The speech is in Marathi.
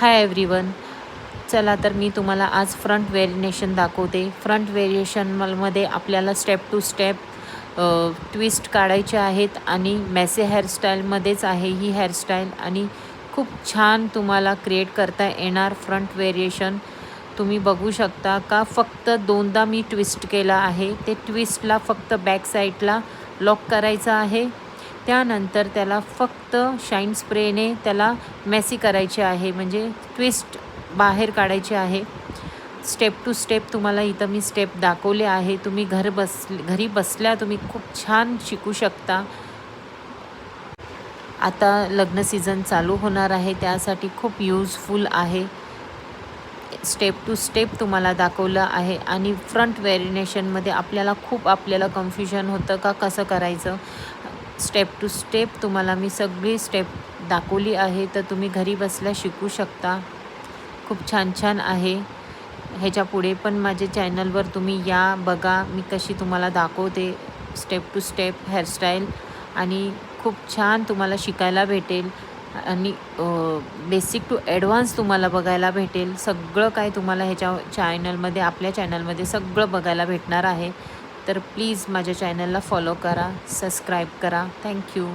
Hi everyone. चला तर मी तुम्हाला आज फ्रंट व्हेरिएशन दाखवते. फ्रंट व्हेरिएशनमध्ये आपल्याला स्टेप टू स्टेप ट्विस्ट काढायचे आहेत आणि मेसी हेअरस्टाईलमध्येच आहे ही हेअरस्टाईल आणि खूप छान तुम्हाला क्रिएट करता येणार फ्रंट व्हेरिएशन. तुम्ही बघू शकता का फक्त दोनदा मी ट्विस्ट केला आहे. ते ट्विस्टला फक्त बॅक साईडला लॉक करायचं आहे. त्यानंतर त्याला फक्त शाईन स्प्रेने त्याला मेसी करायचे आहे, म्हणजे ट्विस्ट बाहेर काढायचे आहे. स्टेप टू स्टेप तुम्हाला इथं मी स्टेप दाखवले आहे. तुम्ही घरी बसल्या तुम्ही खूप छान शिकू शकता. आता लग्न सीझन चालू होणार आहे, त्यासाठी खूप यूजफुल आहे. स्टेप टू स्टेप तुम्हाला दाखवलं आहे आणि फ्रंट व्हेरिएशनमध्ये आपल्याला कन्फ्युजन होतं का कसं करायचं. स्टेप टू स्टेप तुम्हाला मी सगळी स्टेप दाखवली आहे, तर तुम्ही घरी बसल्या शिकू शकता. खूप छान छान आहे. ह्याच्या पुढे पण माझ्या चॅनलवर तुम्ही या, बघा मी कशी तुम्हाला दाखवते स्टेप टू स्टेप हेअरस्टाईल आणि खूप छान तुम्हाला शिकायला भेटेल आणि बेसिक टू ॲडव्हान्स तुम्हाला बघायला भेटेल. सगळं काय तुम्हाला ह्याच्या चॅनलमध्ये, आपल्या चॅनलमध्ये सगळं बघायला भेटणार आहे. तर प्लीज माझ्या चॅनलला फॉलो करा, सबस्क्राईब करा. थँक्यू.